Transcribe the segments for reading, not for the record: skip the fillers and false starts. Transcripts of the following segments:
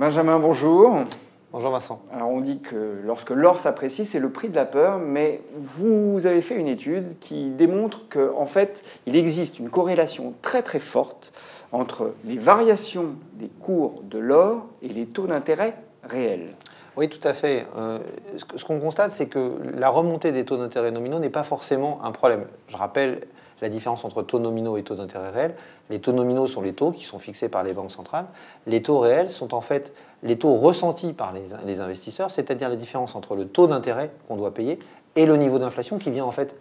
Benjamin, bonjour. Bonjour Vincent. Alors on dit que lorsque l'or s'apprécie, c'est le prix de la peur, mais vous avez fait une étude qui démontre qu'en fait, il existe une corrélation très très forte entre les variations des cours de l'or et les taux d'intérêt réels. Oui, tout à fait. Ce qu'on constate, c'est que la remontée des taux d'intérêt nominaux n'est pas forcément un problème. Je rappelle la différence entre taux nominaux et taux d'intérêt réels. Les taux nominaux sont les taux qui sont fixés par les banques centrales. Les taux réels sont en fait les taux ressentis par les investisseurs, c'est-à-dire la différence entre le taux d'intérêt qu'on doit payer et le niveau d'inflation qui vient en fait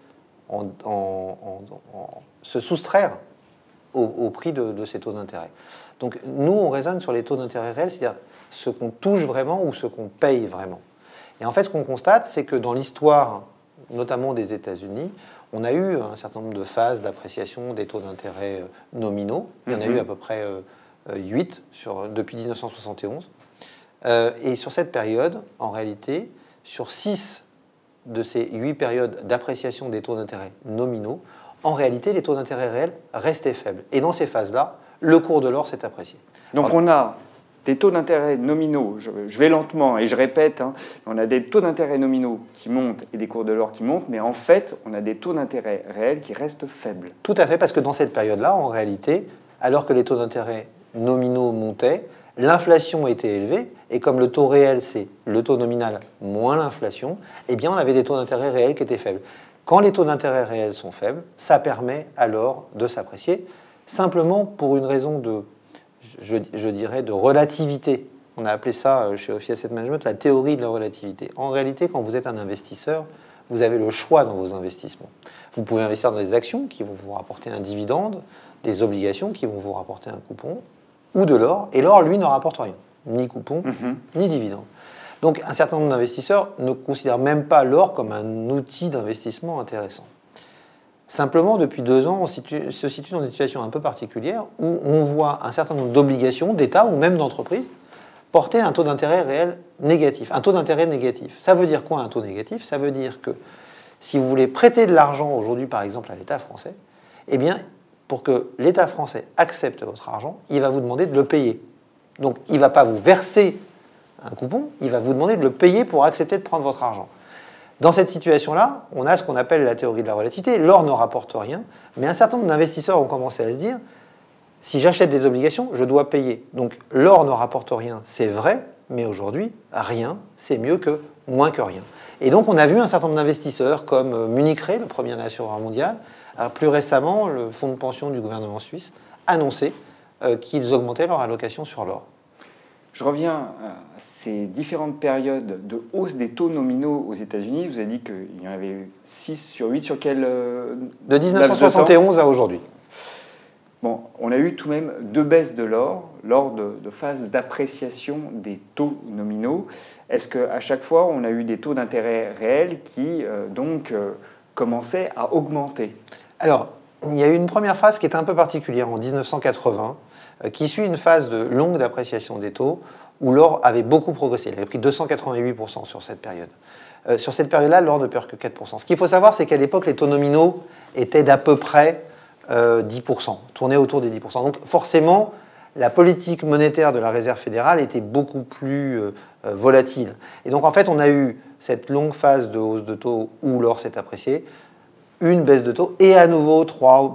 se soustraire au prix de ces taux d'intérêt. Donc nous, on raisonne sur les taux d'intérêt réels, c'est-à-dire ce qu'on touche vraiment ou ce qu'on paye vraiment. Et en fait, ce qu'on constate, c'est que dans l'histoire, notamment des États-Unis, on a eu un certain nombre de phases d'appréciation des taux d'intérêt nominaux. Il y en a eu à peu près 8 depuis 1971. Et sur cette période, en réalité, sur 6 de ces 8 périodes d'appréciation des taux d'intérêt nominaux, en réalité, les taux d'intérêt réels restaient faibles. Et dans ces phases-là, le cours de l'or s'est apprécié. Donc on a des taux d'intérêt nominaux, je vais lentement et je répète, on a des taux d'intérêt nominaux qui montent et des cours de l'or qui montent, mais en fait, on a des taux d'intérêt réels qui restent faibles. Tout à fait, parce que dans cette période-là, en réalité, alors que les taux d'intérêt nominaux montaient, l'inflation était élevée, et comme le taux réel, c'est le taux nominal moins l'inflation, eh bien, on avait des taux d'intérêt réels qui étaient faibles. Quand les taux d'intérêt réels sont faibles, ça permet alors de s'apprécier, simplement pour une raison de, je dirais, de relativité. On a appelé ça chez Ophi Asset Management la théorie de la relativité. En réalité, quand vous êtes un investisseur, vous avez le choix dans vos investissements. Vous pouvez investir dans des actions qui vont vous rapporter un dividende, des obligations qui vont vous rapporter un coupon, ou de l'or, et l'or, lui, ne rapporte rien, ni coupon, ni dividende. Donc, un certain nombre d'investisseurs ne considèrent même pas l'or comme un outil d'investissement intéressant. Simplement, depuis 2 ans, on se situe dans une situation un peu particulière où on voit un certain nombre d'obligations d'État ou même d'entreprises porter un taux d'intérêt réel négatif. Un taux d'intérêt négatif. Ça veut dire quoi un taux négatif? Ça veut dire que si vous voulez prêter de l'argent aujourd'hui, par exemple, à l'État français, eh bien, pour que l'État français accepte votre argent, il va vous demander de le payer. Donc, il ne va pas vous verser un coupon, il va vous demander de le payer pour accepter de prendre votre argent. Dans cette situation-là, on a ce qu'on appelle la théorie de la relativité. L'or ne rapporte rien, mais un certain nombre d'investisseurs ont commencé à se dire si j'achète des obligations, je dois payer. Donc l'or ne rapporte rien, c'est vrai, mais aujourd'hui, rien, c'est mieux que moins que rien. Et donc on a vu un certain nombre d'investisseurs comme Munich Re, le premier assureur mondial, plus récemment, le fonds de pension du gouvernement suisse, annoncer qu'ils augmentaient leur allocation sur l'or. Je reviens à ces différentes périodes de hausse des taux nominaux aux États-Unis. Vous avez dit qu'il y en avait eu 6 sur 8, sur quel de 1971 à aujourd'hui. Bon, on a eu tout de même 2 baisses de l'or lors de phases d'appréciation des taux nominaux. Est-ce qu'à chaque fois, on a eu des taux d'intérêt réels qui, commençaient à augmenter? Alors, il y a eu une première phase qui est un peu particulière en 1980, qui suit une phase de longue d'appréciation des taux, où l'or avait beaucoup progressé. Il avait pris 288% sur cette période. Sur cette période-là, l'or ne perd que 4%. Ce qu'il faut savoir, c'est qu'à l'époque, les taux nominaux étaient d'à peu près 10%, tournaient autour des 10%. Donc forcément, la politique monétaire de la Réserve fédérale était beaucoup plus volatile. Et donc en fait, on a eu cette longue phase de hausse de taux où l'or s'est apprécié, une baisse de taux, et à nouveau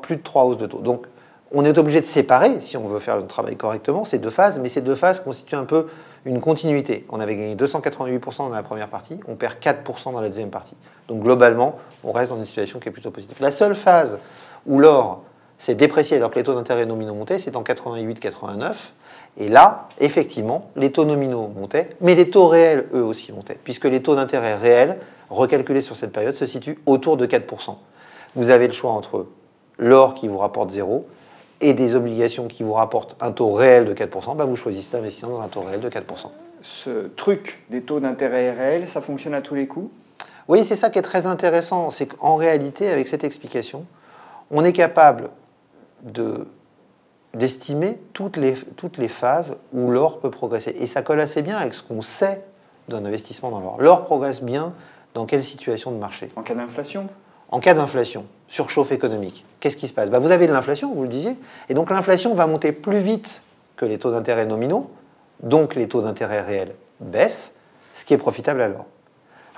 plus de 3 hausses de taux. Donc on est obligé de séparer, si on veut faire le travail correctement, ces 2 phases, mais ces 2 phases constituent un peu une continuité. On avait gagné 288% dans la première partie, on perd 4% dans la deuxième partie. Donc globalement, on reste dans une situation qui est plutôt positive. La seule phase où l'or s'est déprécié alors que les taux d'intérêt nominaux montaient, c'est en 88-89. Et là, effectivement, les taux nominaux montaient, mais les taux réels, eux aussi, montaient, puisque les taux d'intérêt réels, recalculés sur cette période, se situent autour de 4%. Vous avez le choix entre l'or qui vous rapporte 0 et des obligations qui vous rapportent un taux réel de 4%, vous choisissez d'investir dans un taux réel de 4%. Ce truc des taux d'intérêt réels, ça fonctionne à tous les coups? Oui, c'est ça qui est très intéressant. C'est qu'en réalité, avec cette explication, on est capable d'estimer toutes les phases où l'or peut progresser. Et ça colle assez bien avec ce qu'on sait d'un investissement dans l'or. L'or progresse bien dans quelle situation de marché? En cas d'inflation? En cas d'inflation, surchauffe économique, qu'est-ce qui se passe? Vous avez de l'inflation, vous le disiez, et donc l'inflation va monter plus vite que les taux d'intérêt nominaux, donc les taux d'intérêt réels baissent, ce qui est profitable à l'or.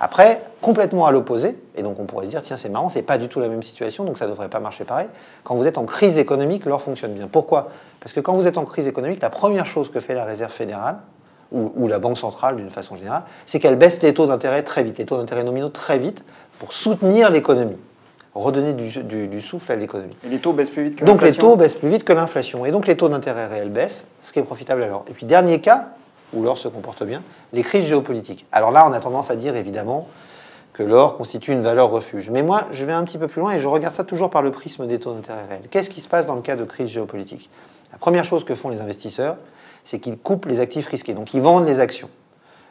Après, complètement à l'opposé, et donc on pourrait se dire, tiens, c'est marrant, c'est pas du tout la même situation, donc ça ne devrait pas marcher pareil. Quand vous êtes en crise économique, l'or fonctionne bien. Pourquoi? Parce que quand vous êtes en crise économique, la première chose que fait la Réserve fédérale, ou la Banque centrale d'une façon générale, c'est qu'elle baisse les taux d'intérêt très vite, les taux d'intérêt nominaux très vite, pour soutenir l'économie, redonner du souffle à l'économie. Et les taux baissent plus vite que l'inflation? Donc les taux baissent plus vite que l'inflation, et donc les taux d'intérêt réels baissent, ce qui est profitable à l'or. Et puis dernier cas, où l'or se comporte bien, les crises géopolitiques. Alors là, on a tendance à dire évidemment que l'or constitue une valeur refuge. Mais moi, je vais un petit peu plus loin et je regarde ça toujours par le prisme des taux d'intérêt réels. Qu'est-ce qui se passe dans le cas de crise géopolitique? La première chose que font les investisseurs, c'est qu'ils coupent les actifs risqués. Donc ils vendent les actions.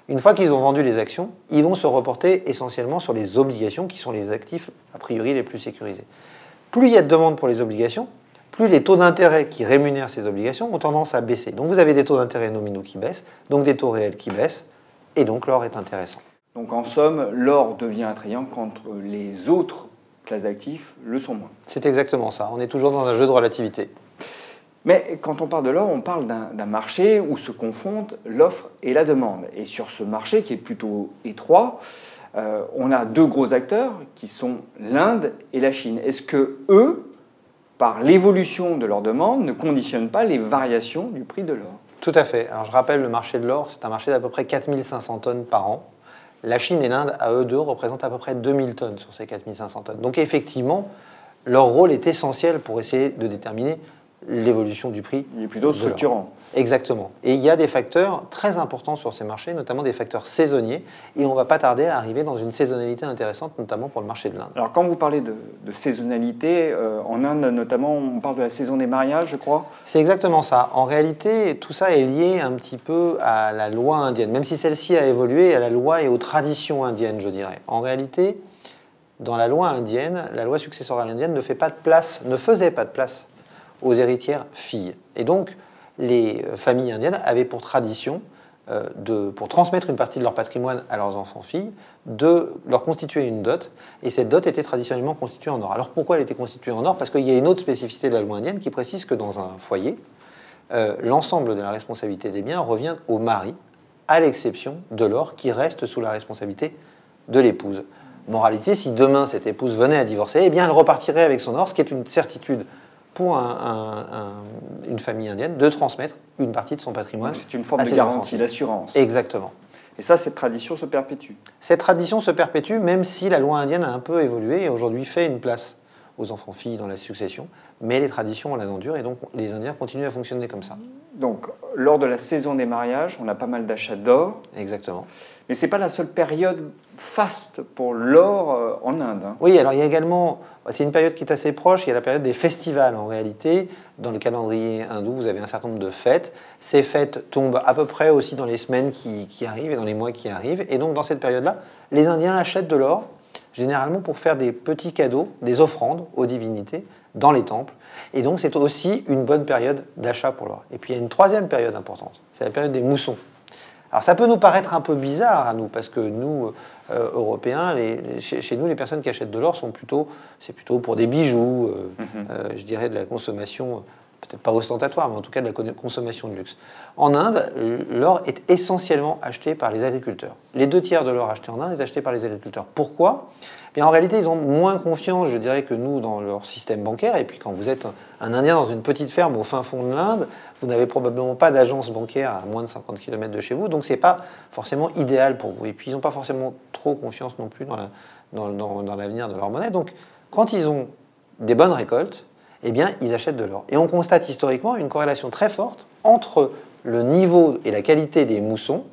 Une fois qu'ils ont vendu les actions, ils vont se reporter essentiellement sur les obligations, qui sont les actifs a priori les plus sécurisés. Plus il y a de demandes pour les obligations, plus les taux d'intérêt qui rémunèrent ces obligations ont tendance à baisser. Donc vous avez des taux d'intérêt nominaux qui baissent, donc des taux réels qui baissent, et donc l'or est intéressant. Donc en somme, l'or devient attrayant quand les autres classes d'actifs le sont moins. C'est exactement ça, on est toujours dans un jeu de relativité. Mais quand on parle de l'or, on parle d'un marché où se confondent l'offre et la demande. Et sur ce marché qui est plutôt étroit, on a deux gros acteurs qui sont l'Inde et la Chine. Est-ce que eux, par l'évolution de leur demande, ne conditionnent pas les variations du prix de l'or? Tout à fait. Alors je rappelle, le marché de l'or, c'est un marché d'à peu près 4500 tonnes par an. La Chine et l'Inde, à eux deux, représentent à peu près 2000 tonnes sur ces 4500 tonnes. Donc effectivement, leur rôle est essentiel pour essayer de déterminer l'évolution du prix. Il est plutôt structurant. Exactement. Et il y a des facteurs très importants sur ces marchés, notamment des facteurs saisonniers, et on ne va pas tarder à arriver dans une saisonnalité intéressante, notamment pour le marché de l'Inde. Alors quand vous parlez de saisonnalité, en Inde notamment, on parle de la saison des mariages, je crois. C'est exactement ça. En réalité, tout ça est lié un petit peu à la loi indienne, même si celle-ci a évolué, à la loi et aux traditions indiennes, je dirais. En réalité, dans la loi indienne, la loi successorale indienne ne faisait pas de place aux héritières filles. Et donc, les familles indiennes avaient pour tradition, pour transmettre une partie de leur patrimoine à leurs enfants filles, de leur constituer une dot, et cette dot était traditionnellement constituée en or. Alors pourquoi elle était constituée en or? Parce qu'il y a une autre spécificité de la loi indienne qui précise que dans un foyer, l'ensemble de la responsabilité des biens revient au mari, à l'exception de l'or qui reste sous la responsabilité de l'épouse. Moralité, si demain cette épouse venait à divorcer, eh bien elle repartirait avec son or, ce qui est une certitude pour une famille indienne de transmettre une partie de son patrimoine. C'est une forme de garantie, l'assurance. Exactement. Et ça, cette tradition se perpétue. Cette tradition se perpétue, même si la loi indienne a un peu évolué et aujourd'hui fait une place aux enfants-filles dans la succession. Mais les traditions ont la dent dure et donc les Indiens continuent à fonctionner comme ça. Donc, lors de la saison des mariages, on a pas mal d'achats d'or. Exactement. Mais ce n'est pas la seule période faste pour l'or en Inde. Hein. Oui, alors il y a également, c'est une période qui est assez proche, il y a la période des festivals en réalité. Dans le calendrier hindou, vous avez un certain nombre de fêtes. Ces fêtes tombent à peu près aussi dans les semaines qui arrivent et dans les mois qui arrivent. Et donc dans cette période-là, les Indiens achètent de l'or, généralement pour faire des petits cadeaux, des offrandes aux divinités dans les temples. Et donc c'est aussi une bonne période d'achat pour l'or. Et puis il y a une troisième période importante, c'est la période des moussons. Alors ça peut nous paraître un peu bizarre à nous, parce que nous, Européens, chez nous, les personnes qui achètent de l'or c'est plutôt pour des bijoux, je dirais de la consommation, peut-être pas ostentatoire, mais en tout cas de la consommation de luxe. En Inde, l'or est essentiellement acheté par les agriculteurs. Les 2/3 de l'or acheté en Inde est acheté par les agriculteurs. Pourquoi ? Et en réalité, ils ont moins confiance, je dirais, que nous dans leur système bancaire. Et puis quand vous êtes un Indien dans une petite ferme au fin fond de l'Inde, vous n'avez probablement pas d'agence bancaire à moins de 50 km de chez vous, donc ce n'est pas forcément idéal pour vous. Et puis ils n'ont pas forcément trop confiance non plus dans l'avenir de leur monnaie. Donc quand ils ont des bonnes récoltes, eh bien ils achètent de l'or. Et on constate historiquement une corrélation très forte entre le niveau et la qualité des moussons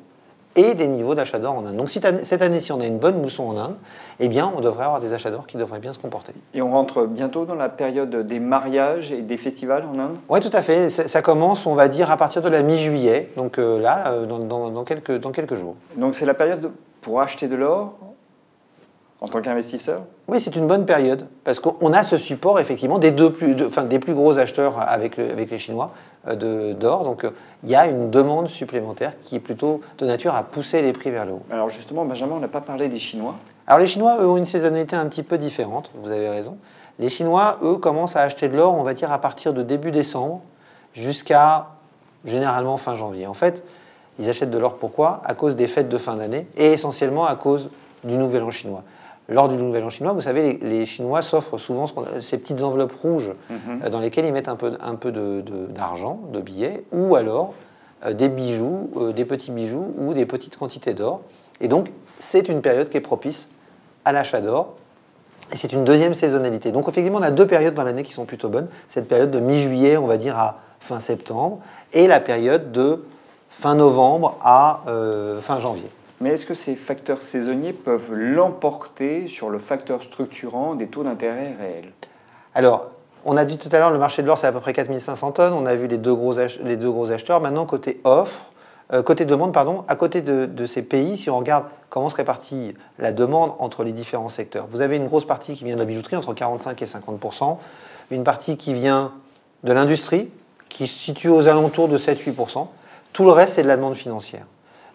et les niveaux d'achat d'or en Inde. Donc cette année, si on a une bonne mousson en Inde, eh bien on devrait avoir des achats d'or qui devraient bien se comporter. Et on rentre bientôt dans la période des mariages et des festivals en Inde ? Oui, tout à fait. Ça commence, on va dire, à partir de la mi-juillet, donc dans quelques jours. Donc c'est la période pour acheter de l'or en tant qu'investisseur ? Oui, c'est une bonne période, parce qu'on a ce support, effectivement, des plus gros acheteurs avec les Chinois d'or. Donc il y a une demande supplémentaire qui est plutôt de nature à pousser les prix vers le haut. Alors justement, Benjamin, on n'a pas parlé des Chinois. Alors les Chinois, eux, ont une saisonnalité un petit peu différente, vous avez raison. Les Chinois, eux, commencent à acheter de l'or, on va dire, à partir de début décembre jusqu'à, généralement, fin janvier. En fait, Ils achètent de l'or pourquoi? À cause des fêtes de fin d'année et essentiellement à cause du Nouvel An chinois. Lors du Nouvel An chinois, vous savez, les Chinois s'offrent souvent ces petites enveloppes rouges dans lesquelles ils mettent un peu d'argent, de billets, ou alors des bijoux, des petits bijoux ou des petites quantités d'or. Et donc, c'est une période qui est propice à l'achat d'or. Et c'est une deuxième saisonnalité. Donc, effectivement, on a 2 périodes dans l'année qui sont plutôt bonnes. Cette période de mi-juillet, on va dire, à fin septembre, et la période de fin novembre à fin janvier. Mais est-ce que ces facteurs saisonniers peuvent l'emporter sur le facteur structurant des taux d'intérêt réels? Alors, on a dit tout à l'heure, le marché de l'or, c'est à peu près 4500 tonnes. On a vu les deux gros acheteurs. Maintenant, côté demande, pardon, à côté de ces pays, si on regarde comment se répartit la demande entre les différents secteurs, vous avez une grosse partie qui vient de la bijouterie, entre 45 et 50%, une partie qui vient de l'industrie, qui se situe aux alentours de 7-8%. Tout le reste, c'est de la demande financière,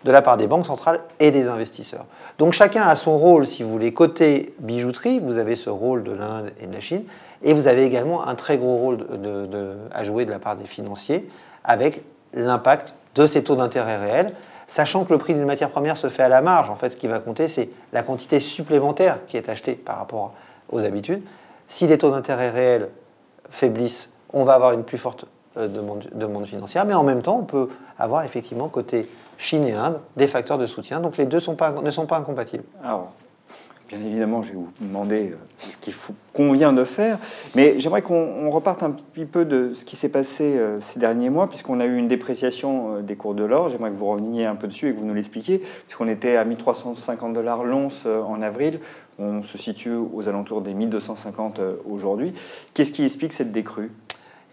de la part des banques centrales et des investisseurs. Donc chacun a son rôle, si vous voulez. Côté bijouterie, vous avez ce rôle de l'Inde et de la Chine, et vous avez également un très gros rôle à jouer de la part des financiers, avec l'impact de ces taux d'intérêt réels, sachant que le prix d'une matière première se fait à la marge. En fait, ce qui va compter, c'est la quantité supplémentaire qui est achetée par rapport aux habitudes. Si les taux d'intérêt réels faiblissent, on va avoir une plus forte demande financière, mais en même temps, on peut avoir effectivement côté Chine et Inde des facteurs de soutien. Donc les deux ne sont pas incompatibles. Alors, bien évidemment, je vais vous demander ce qu'il convient de faire, mais j'aimerais qu'on reparte un petit peu de ce qui s'est passé ces derniers mois, puisqu'on a eu une dépréciation des cours de l'or. J'aimerais que vous reveniez un peu dessus et que vous nous l'expliquiez, puisqu'on était à 1350 $ l'once en avril. On se situe aux alentours des 1250 aujourd'hui. Qu'est-ce qui explique cette décrue?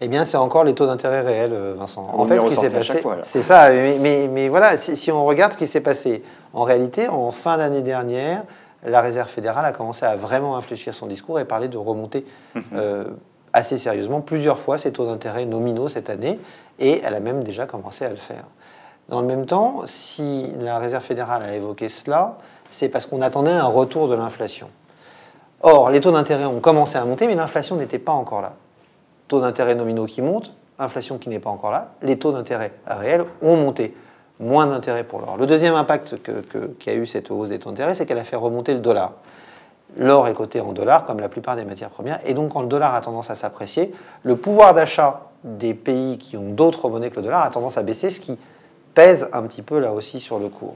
Eh bien, c'est encore les taux d'intérêt réels, Vincent. En fait, ce qui s'est passé, c'est ça. Mais voilà, si on regarde ce qui s'est passé, en réalité, en fin d'année dernière, la Réserve fédérale a commencé à vraiment infléchir son discours et parler de remonter assez sérieusement plusieurs fois ces taux d'intérêt nominaux cette année, et elle a même déjà commencé à le faire. Dans le même temps, si la Réserve fédérale a évoqué cela, c'est parce qu'on attendait un retour de l'inflation. Or, les taux d'intérêt ont commencé à monter, mais l'inflation n'était pas encore là. Taux d'intérêt nominaux qui montent, inflation qui n'est pas encore là, les taux d'intérêt réels ont monté. Moins d'intérêt pour l'or. Le deuxième impact qu'a eu cette hausse des taux d'intérêt, c'est qu'elle a fait remonter le dollar. L'or est coté en dollars, comme la plupart des matières premières, et donc quand le dollar a tendance à s'apprécier, le pouvoir d'achat des pays qui ont d'autres monnaies que le dollar a tendance à baisser, ce qui pèse un petit peu là aussi sur le cours.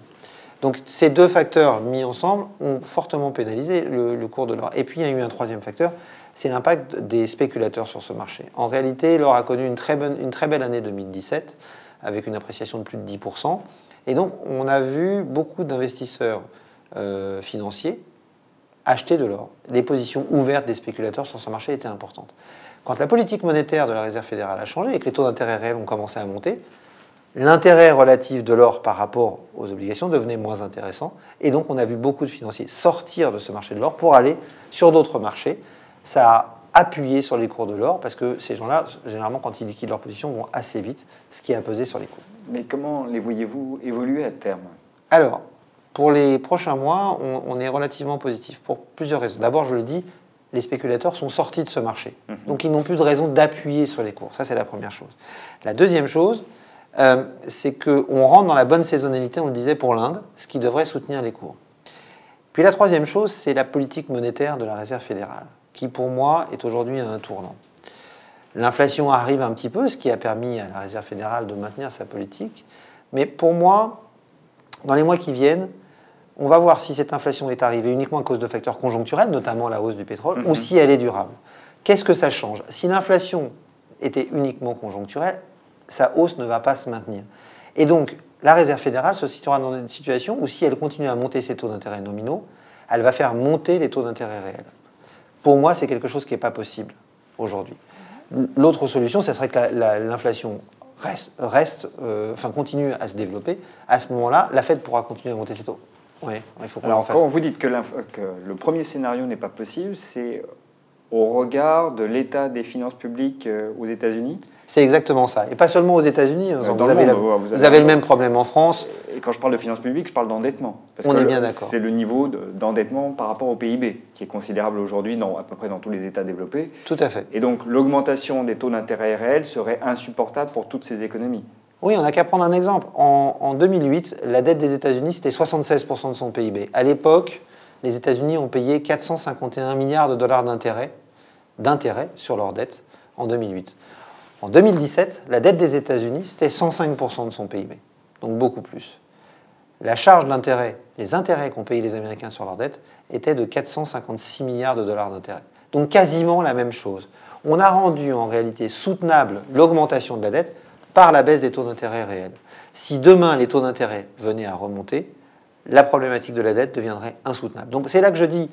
Donc ces deux facteurs mis ensemble ont fortement pénalisé le cours de l'or. Et puis il y a eu un troisième facteur, c'est l'impact des spéculateurs sur ce marché. En réalité, l'or a connu une très belle année 2017, avec une appréciation de plus de 10%. Et donc, on a vu beaucoup d'investisseurs financiers acheter de l'or. Les positions ouvertes des spéculateurs sur ce marché étaient importantes. Quand la politique monétaire de la Réserve fédérale a changé et que les taux d'intérêt réels ont commencé à monter, l'intérêt relatif de l'or par rapport aux obligations devenait moins intéressant. Et donc, on a vu beaucoup de financiers sortir de ce marché de l'or pour aller sur d'autres marchés. Ça a appuyé sur les cours de l'or parce que ces gens-là, généralement, quand ils liquident leur position, vont assez vite, ce qui a pesé sur les cours. Mais comment les voyez-vous évoluer à terme? Alors, pour les prochains mois, on est relativement positif pour plusieurs raisons. D'abord, je le dis, les spéculateurs sont sortis de ce marché. Donc, ils n'ont plus de raison d'appuyer sur les cours. Ça, c'est la première chose. La deuxième chose, c'est qu'on rentre dans la bonne saisonnalité, on le disait, pour l'Inde, ce qui devrait soutenir les cours. Puis la troisième chose, c'est la politique monétaire de la Réserve fédérale, qui pour moi est aujourd'hui à un tournant. L'inflation arrive un petit peu, ce qui a permis à la Réserve fédérale de maintenir sa politique. Mais pour moi, dans les mois qui viennent, on va voir si cette inflation est arrivée uniquement à cause de facteurs conjoncturels, notamment la hausse du pétrole, ou si elle est durable. Qu'est-ce que ça change? Si l'inflation était uniquement conjoncturelle, sa hausse ne va pas se maintenir. Et donc, la Réserve fédérale se situera dans une situation où si elle continue à monter ses taux d'intérêt nominaux, elle va faire monter les taux d'intérêt réels. Pour moi, c'est quelque chose qui n'est pas possible aujourd'hui. L'autre solution, ce serait que l'inflation continue à se développer. À ce moment-là, la Fed pourra continuer à monter ses taux. Oui, il faut qu'on Alors, en fasse. quand vous dites que le premier scénario n'est pas possible, c'est au regard de l'état des finances publiques aux États-Unis? C'est exactement ça. Et pas seulement aux États-Unis. Vous avez avez le même problème en France. Et quand je parle de finances publiques, je parle d'endettement. Parce On que est bien d'accord. C'est le niveau d'endettement par rapport au PIB, qui est considérable aujourd'hui à peu près dans tous les États développés. Tout à fait. Et donc l'augmentation des taux d'intérêt réels serait insupportable pour toutes ces économies. Oui, on n'a qu'à prendre un exemple. En 2008, la dette des États-Unis, c'était 76% de son PIB. À l'époque, les États-Unis ont payé 451 milliards de dollars d'intérêt sur leur dette en 2008. En 2017, la dette des États-Unis, c'était 105% de son PIB, donc beaucoup plus. La charge d'intérêt, les intérêts qu'ont payé les Américains sur leur dette, étaient de 456 milliards de dollars d'intérêt. Donc quasiment la même chose. On a rendu en réalité soutenable l'augmentation de la dette par la baisse des taux d'intérêt réels. Si demain les taux d'intérêt venaient à remonter, la problématique de la dette deviendrait insoutenable. Donc c'est là que je dis,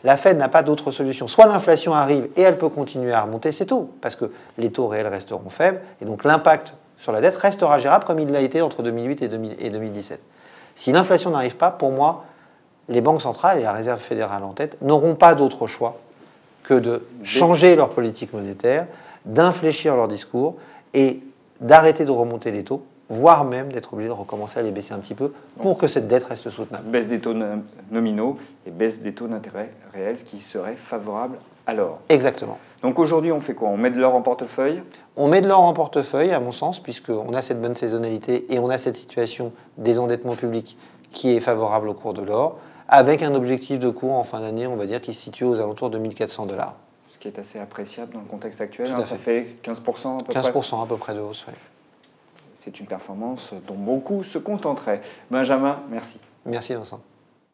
la Fed n'a pas d'autre solution. Soit l'inflation arrive et elle peut continuer à remonter, c'est tout, parce que les taux réels resteront faibles, et donc l'impact sur la dette restera gérable comme il l'a été entre 2008 et 2017. Si l'inflation n'arrive pas, pour moi, les banques centrales et la Réserve fédérale en tête n'auront pas d'autre choix que de changer leur politique monétaire, d'infléchir leur discours et d'arrêter de remonter les taux, voire même d'être obligé de recommencer à les baisser un petit peu pour que cette dette reste soutenable. Baisse des taux nominaux et baisse des taux d'intérêt réels, ce qui serait favorable à l'or. Exactement. Donc aujourd'hui, on fait quoi? On met de l'or en portefeuille? On met de l'or en portefeuille, à mon sens, puisqu'on a cette bonne saisonnalité et on a cette situation des endettements publics qui est favorable au cours de l'or, avec un objectif de cours en fin d'année, on va dire, qui se situe aux alentours de 1 400 $. Ce qui est assez appréciable dans le contexte actuel. Tout à Ça fait. fait 15% à peu près. 15% à peu près de hausse, oui. C'est une performance dont beaucoup se contenteraient. Benjamin, merci. Merci Vincent.